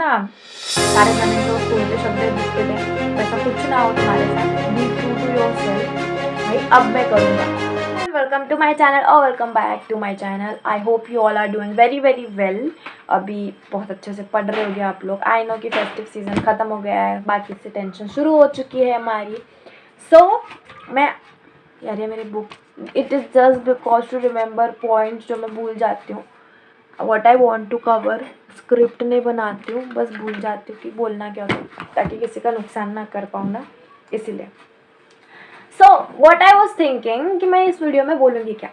ना सारे जमीन तो स्कूल के शब्द लिखते थे, वैसा कुछ ना हो तुम्हारे साथ। Be true to yourself. भाई अब मैं करूँगा। वेलकम टू माय चैनल और welcome back to my channel. I hope you all are doing very very well. अभी बहुत अच्छे से पढ़ रहे होगे आप लोग। आई नो कि फेस्टिव सीजन ख़त्म हो गया है, बाकी से टेंशन शुरू हो चुकी है हमारी। मैं यार ये मेरी book, it is just because to remember points जो मैं भूल जाती हूँ। What I want to cover, script नहीं बनाती हूँ, बस भूल जाती हूँ कि बोलना क्या होता है, ताकि किसी का नुकसान ना कर पाऊँ ना, इसीलिए। So what I was thinking कि मैं इस वीडियो में बोलूँगी क्या,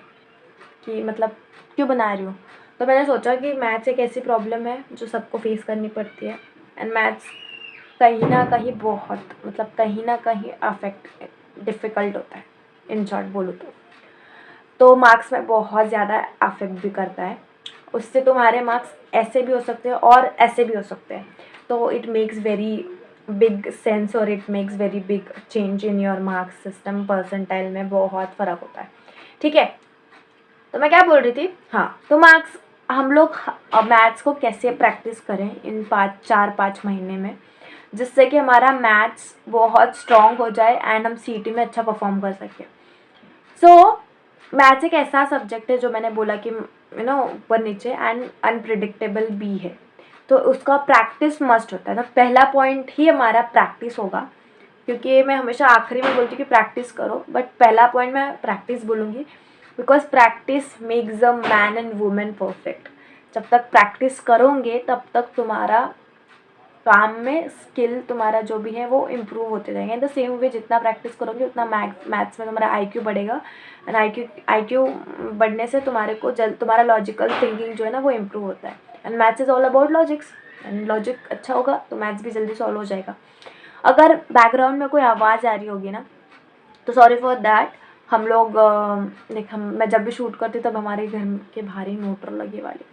कि मतलब क्यों बना रही हूँ। तो मैंने सोचा कि मैथ्स एक ऐसी प्रॉब्लम है जो सबको फेस करनी पड़ती है, एंड मैथ्स कहीं ना कहीं बहुत कहीं ना कहीं डिफ़िकल्ट होता है। इन शॉर्ट बोलूँ तो मार्क्स में बहुत ज़्यादा अफेक्ट भी करता है। उससे तुम्हारे मार्क्स ऐसे भी हो सकते हैं और ऐसे भी हो सकते हैं। तो it makes very big sense और it makes very big change in your marks system. Percentile में बहुत फ़र्क होता है, ठीक है। तो मैं क्या बोल रही थी, हाँ, तो मार्क्स हम लोग मैथ्स को कैसे प्रैक्टिस करें इन 4-5 महीने में, जिससे कि हमारा मैथ्स बहुत स्ट्रॉन्ग हो जाए एंड हम सीटी में अच्छा परफॉर्म कर सकें। मैथ्स एक ऐसा सब्जेक्ट है जो मैंने बोला कि ऊपर नीचे एंड अनप्रिडिक्टेबल भी है, तो उसका प्रैक्टिस मस्ट होता है। तो पहला पॉइंट ही हमारा प्रैक्टिस होगा, क्योंकि मैं हमेशा आखिरी में बोलती हूँ कि प्रैक्टिस करो, बट पहला पॉइंट मैं प्रैक्टिस बोलूँगी, because practice makes a man and women perfect. जब तक प्रैक्टिस करोगे तब तक तुम्हारा काम में स्किल तुम्हारा जो भी है वो इम्प्रूव होते जाएंगे। इन द सेम वे जितना प्रैक्टिस करोगे उतना मैथ्स में तुम्हारा आईक्यू बढ़ेगा, एंड आईक्यू बढ़ने से तुम्हारा लॉजिकल थिंकिंग जो है ना वो इम्प्रूव होता है। And maths is all about logics, and logic अच्छा होगा तो मैथ्स भी जल्दी सॉल्व हो जाएगा। अगर बैकग्राउंड में कोई आवाज़ आ रही होगी ना तो सॉरी फॉर दैट। हम लोग मैं जब भी शूट करती तब हमारे घर के बाहर ही मोटर लगी वाली।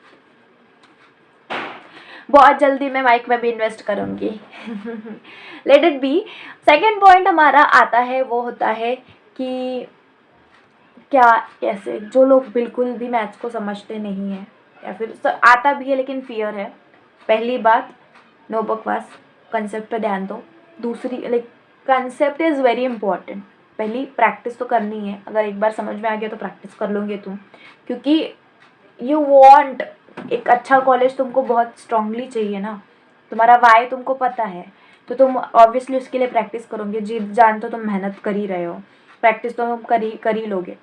बहुत जल्दी मैं माइक में भी इन्वेस्ट करूँगी। Let it be. Second point हमारा आता है, वो होता है कि क्या कैसे जो लोग बिल्कुल भी मैथ्स को समझते नहीं हैं, या फिर आता भी है लेकिन फियर है। पहली बात, नो बकवास, कंसेप्ट पे ध्यान दो। दूसरी, कंसेप्ट इज़ वेरी इंपॉर्टेंट। पहली प्रैक्टिस तो करनी है। अगर एक बार समझ में आ गया तो प्रैक्टिस कर लोगे तुम, क्योंकि यू वॉन्ट एक अच्छा कॉलेज तुमको बहुत स्ट्रांगली चाहिए ना। तुम्हारा वाई तुमको पता है, तो तुम ऑब्वियसली उसके लिए प्रैक्टिस करोगे। जी जान तो तुम मेहनत कर ही रहे हो, प्रैक्टिस तो तुम कर ही लोगे।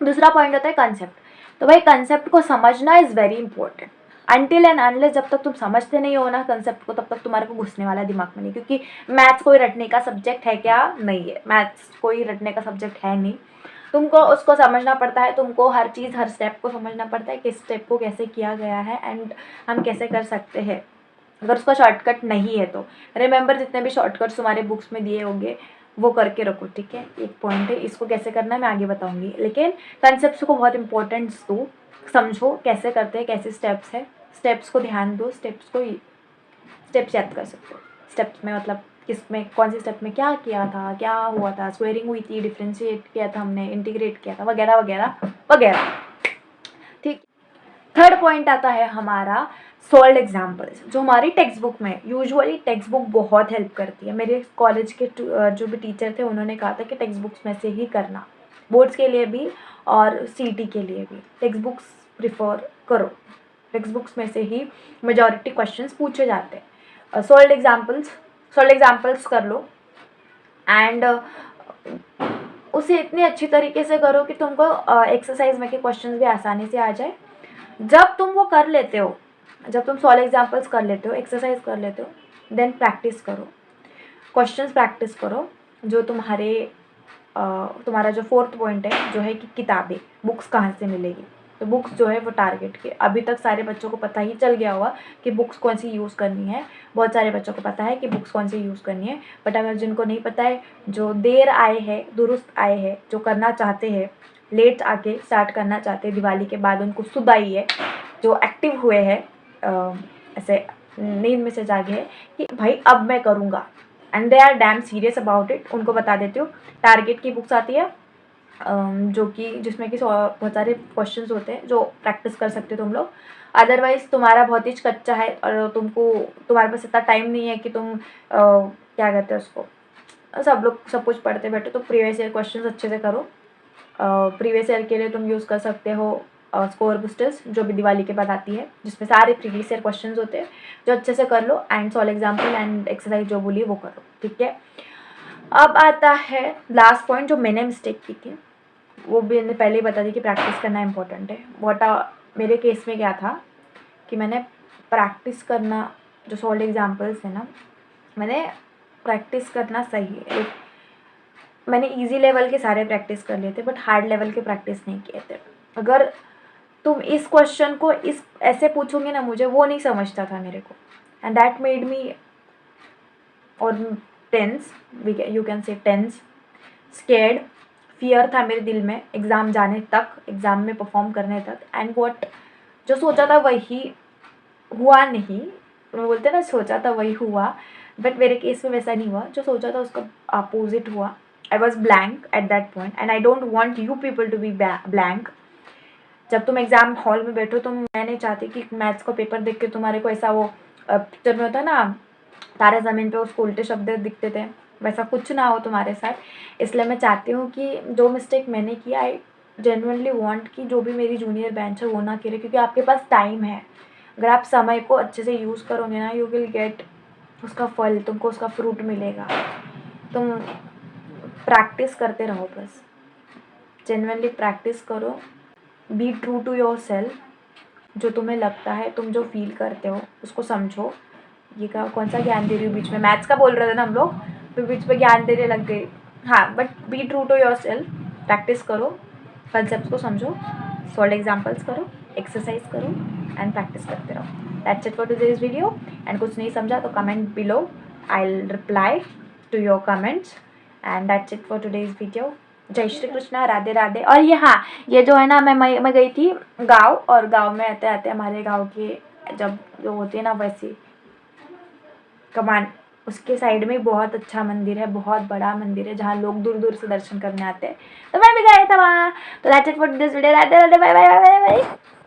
दूसरा पॉइंट होता है कंसेप्ट। तो भाई कंसेप्ट को समझना is very important. Until and unless जब तक तुम समझते नहीं हो ना कंसेप्ट को, तब तक तुम्हारे को घुसने वाला दिमाग में नहीं। क्योंकि मैथ्स कोई रटने का सब्जेक्ट है क्या? नहीं है। मैथ्स कोई रटने का सब्जेक्ट है नहीं। तुमको उसको समझना पड़ता है, तुमको हर चीज़ हर स्टेप को समझना पड़ता है कि स्टेप को कैसे किया गया है एंड हम कैसे कर सकते हैं। अगर उसका शॉर्टकट नहीं है तो रिमेंबर, जितने भी शॉर्टकट्स तुम्हारे बुक्स में दिए होंगे वो करके रखो, ठीक है। एक पॉइंट है, इसको कैसे करना है मैं आगे बताऊंगी, लेकिन कंसेप्ट्स को बहुत इंपॉर्टेंस दो। समझो कैसे करते हैं, कैसे स्टेप्स है, स्टेप्स को ध्यान दो। स्टेप्स याद कर सकते हो। स्टेप्स में किसमें कौन से स्टेप में क्या किया था, क्या हुआ था, स्क्वेयरिंग हुई थी, डिफ्रेंशिएट किया था हमने, इंटीग्रेट किया था, वगैरह वगैरह वगैरह, ठीक। थर्ड पॉइंट आता है हमारा सॉल्व्ड एग्जाम्पल्स, जो हमारी टेक्स्ट बुक में यूजुअली टेक्स्ट बुक बहुत हेल्प करती है। मेरे कॉलेज के जो भी टीचर थे उन्होंने कहा था कि टेक्स्ट बुक्स में से ही करना, बोर्ड्स के लिए भी और सीटी के लिए भी टेक्स्ट बुक्स प्रिफर करो। टेक्स्ट बुक्स में से ही मेजॉरिटी क्वेश्चंस पूछे जाते हैं। सॉल्व्ड एग्जाम्पल्स कर लो, एंड उसे इतनी अच्छी तरीके से करो कि तुमको एक्सरसाइज में के क्वेश्चंस भी आसानी से आ जाए। जब तुम वो कर लेते हो, जब तुम सॉल्व एग्जाम्पल्स कर लेते हो, एक्सरसाइज कर लेते हो, देन प्रैक्टिस करो, क्वेश्चंस प्रैक्टिस करो। जो तुम्हारा जो फोर्थ पॉइंट है, जो है कि किताबें, बुक्स कहाँ से मिलेगी। तो बुक्स जो है वो टारगेट के, अभी तक सारे बच्चों को पता ही चल गया होगा कि बुक्स कौन सी यूज़ करनी है। बहुत सारे बच्चों को पता है कि बुक्स कौन सी यूज़ करनी है, बट अगर जिनको नहीं पता है, जो देर आए हैं, दुरुस्त आए हैं, जो करना चाहते हैं, लेट आके स्टार्ट करना चाहते हैं, दिवाली के बाद उनको सुध आई है, जो एक्टिव हुए हैं, ऐसे नींद में से जागे हैं कि भाई अब मैं करूँगा, and they are damn serious about it, उनको बता देती हूँ। टारगेट की बुक्स आती है, जो कि जिसमें कि बहुत सारे क्वेश्चंस होते हैं जो प्रैक्टिस कर सकते हो तुम लोग। अदरवाइज़ तुम्हारा बहुत ही कच्चा है और तुम्हारे पास इतना टाइम नहीं है कि तुम क्या कहते हैं उसको, सब लोग सब कुछ पढ़ते बैठे, तो प्रीवियस ईयर क्वेश्चंस अच्छे से करो। प्रीवियस ईयर के लिए तुम यूज़ कर सकते हो स्कोर बूस्टर्स, जो भी दिवाली के बाद आती है, जिसमें सारे प्रीवियस ईयर क्वेश्चंस होते हैं, जो अच्छे से कर लो and solve example and exercise जो बोली वो करो, ठीक है। अब आता है लास्ट पॉइंट जो मैंने मिस्टेक की थी, वो भी मैंने पहले ही बता दी कि प्रैक्टिस करना इंपॉर्टेंट है। मेरे केस में क्या था कि मैंने प्रैक्टिस करना, जो सॉल्व एग्जाम्पल्स है ना, मैंने प्रैक्टिस करना सही है, मैंने इजी लेवल के सारे प्रैक्टिस कर लिए थे बट हार्ड लेवल के प्रैक्टिस नहीं किए थे। अगर तुम इस क्वेश्चन को इस ऐसे पूछोगे ना मुझे, वो नहीं समझता था मेरे को, एंड दैट मेड मी और tense, you can say tense, scared, fear था मेरे दिल में एग्ज़ाम जाने तक, एग्ज़ाम में परफॉर्म करने तक। एंड व्हाट, जो सोचा था वही हुआ नहीं, मैं बोलते ना सोचा था वही हुआ, बट मेरे केस में वैसा नहीं हुआ, जो सोचा था उसका अपोजिट हुआ। I was blank at that point and I don't want you people to be blank. जब तुम एग्ज़ाम हॉल में बैठो, मैं नहीं चाहती कि मैथ्स का पेपर देख के तुम्हारे को ऐसा वो पिक्चर में होता है ना, तारे ज़मीन पे उसको उल्टे शब्द दिखते थे, वैसा कुछ ना हो तुम्हारे साथ। इसलिए मैं चाहती हूँ कि जो मिस्टेक मैंने किया, आई जेन्युइनली वांट कि जो भी मेरी जूनियर बेंच है वो ना करे, क्योंकि आपके पास टाइम है। अगर आप समय को अच्छे से यूज़ करोगे ना, यू विल गेट उसका फल, तुमको उसका फ्रूट मिलेगा। तुम प्रैक्टिस करते रहो, बस जेन्युइनली प्रैक्टिस करो, be true to your self, जो तुम्हें लगता है, तुम जो फील करते हो उसको समझो। ये कौन सा ज्ञान दे रही हूँ, बीच में मैथ्स का बोल रहे थे ना हम लोग, फिर बीच में ज्ञान देने लग गई। हाँ, but be true to your self, practice करो, कंसेप्ट को समझो, सॉल्व एग्जाम्पल्स करो, एक्सरसाइज करो एंड प्रैक्टिस करते रहो। That's it for today's video. And कुछ नहीं समझा तो comment below, I will reply to your comments. And that's it for today's video. Jai Shri Krishna, Radhe Radhe. और ये हाँ, ये जो है ना, मैं गई थी गाँव, और गाँव में आते आते हमारे गाँव की जब जो होती है ना वैसी कमान, उसके साइड में बहुत अच्छा मंदिर है, बहुत बड़ा मंदिर है, जहाँ लोग दूर दूर से दर्शन करने आते हैं, तो मैं भी गया था वहाँ। तो that's it for this video. Bye bye bye bye.